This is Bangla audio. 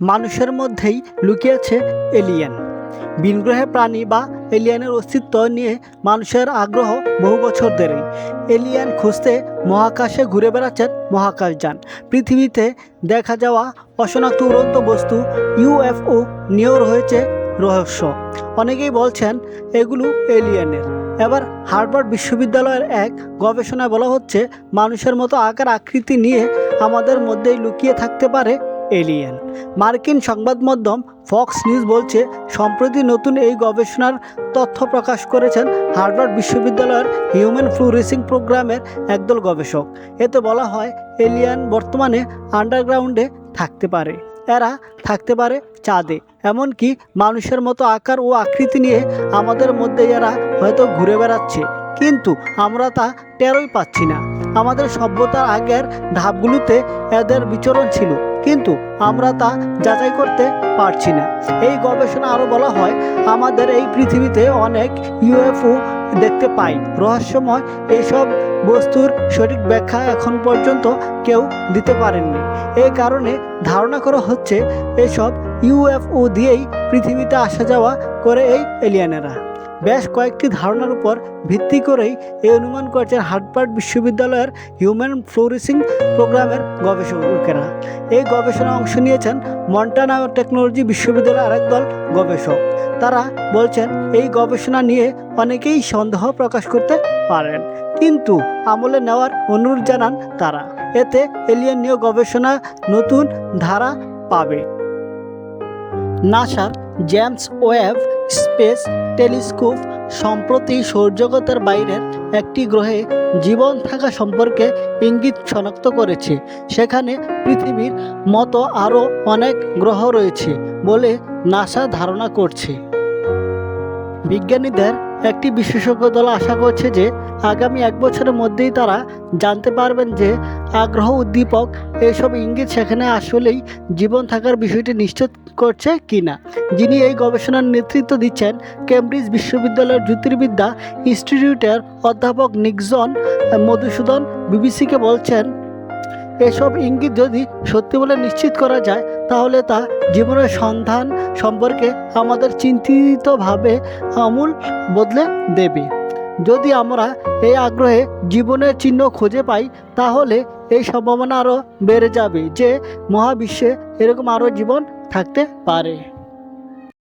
মানুষের মধ্যেই লুকিয়ে আছে এলিয়েন। ভিনগ্রহে প্রাণী বা এলিয়েনের অস্তিত্ব নিয়ে মানুষের আগ্রহ বহু বছর ধরেই। এলিয়েন খুঁজতে মহাকাশে ঘুরে বেড়াচ্ছেন মহাকাশযান। পৃথিবীতে দেখা যাওয়া অশনাক্ত উড়ন্ত বস্তু ইউএফও নিয়েও রয়েছে রহস্য। অনেকেই বলছেন এগুলো এলিয়েনের। এবার হার্ভার্ড বিশ্ববিদ্যালয়ের এক গবেষণায় বলা হচ্ছে, মানুষের মতো আকার আকৃতি নিয়ে আমাদের মধ্যেই লুকিয়ে থাকতে পারে এলিয়েন। মার্কিন সংবাদ মাধ্যম ফক্স নিউজ বলছে, সম্প্রতি নতুন এই গবেষণার তথ্য প্রকাশ করেছেন হার্ভার্ড বিশ্ববিদ্যালয়ের হিউম্যান ফ্লুরেসিং প্রোগ্রামের একদল গবেষক। এতে বলা হয়, এলিয়েন বর্তমানে আন্ডারগ্রাউন্ডে থাকতে পারে। এরা থাকতে পারে চাঁদে, এমনকি মানুষের মতো আকার ও আকৃতি নিয়ে আমাদের মধ্যে এরা হয়তো ঘুরে বেড়াচ্ছে, কিন্তু আমরা তা টেরই পাচ্ছি না। আমাদের সভ্যতার আগের ধাপগুলোতে এদের বিচরণ ছিল, কিন্তু আমরা তা যাচাই করতে পারছি না। এই গবেষণা আরও বলা হয়, আমাদের এই পৃথিবীতে অনেক ইউএফও দেখতে পাই। রহস্যময় এইসব বস্তুর সঠিক ব্যাখ্যা এখন পর্যন্ত কেউ দিতে পারেননি। এই কারণে ধারণা করা হচ্ছে, এসব ইউএফও দিয়েই পৃথিবীতে আসা যাওয়া করে এই এলিয়েনেরা। বেশ কয়েকটি ধারণার উপর ভিত্তি করেই এই অনুমান করেছেন হার্ভার্ড বিশ্ববিদ্যালয়ের হিউম্যান ফ্লোরিসিং প্রোগ্রামের গবেষকেরা। এই গবেষণায় অংশ নিয়েছেন মন্টানা টেকনোলজি বিশ্ববিদ্যালয়ের আরেক দল গবেষক। তারা বলছেন, এই গবেষণা নিয়ে অনেকেই সন্দেহ প্রকাশ করতে পারেন, কিন্তু আমলে নেওয়ার অনুরোধ জানান তারা। এতে এলিয়েন নিয়ে গবেষণা নতুন ধারা পাবে। নাসার জেমস ওয়েব স্পেস টেলিস্কোপ সম্প্রতি সৌরজগতের বাইরের একটি গ্রহে জীবন থাকা সম্পর্কে ইঙ্গিত শনাক্ত করেছে। সেখানে পৃথিবীর মতো আরও অনেক গ্রহ রয়েছে বলে নাসা ধারণা করছে। বিজ্ঞানীদের একটি বিশেষজ্ঞ দল আশা করছে যে আগামী 1 বছরের মধ্যেই তারা জানতে পারবেন যে আগ্রহ উদ্দীপক এইসব ইঙ্গিত সেখানে আসলেই জীবন থাকার বিষয়টি নিশ্চিত করছে কিনা। যিনি এই গবেষণার নেতৃত্ব দিচ্ছেন, কেমব্রিজ বিশ্ববিদ্যালয়ের জ্যোতির্বিদ্যা ইনস্টিটিউটের অধ্যাপক নিকজন মধুসূদন বিবিসিকে বলছেন, এসব ইঙ্গিত যদি সত্যি বলে নিশ্চিত করা যায়, তাহলে তা জীবনের সন্ধান সম্পর্কে আমাদের চিন্তিতভাবে আমূল বদলে দেবে। যদি আমরা এই আগ্রহে জীবনের চিহ্ন খুঁজে পাই, তাহলে এই সম্ভাবনা আরও বেড়ে যাবে যে মহাবিশ্বে এরকম আরও জীবন থাকতে পারে।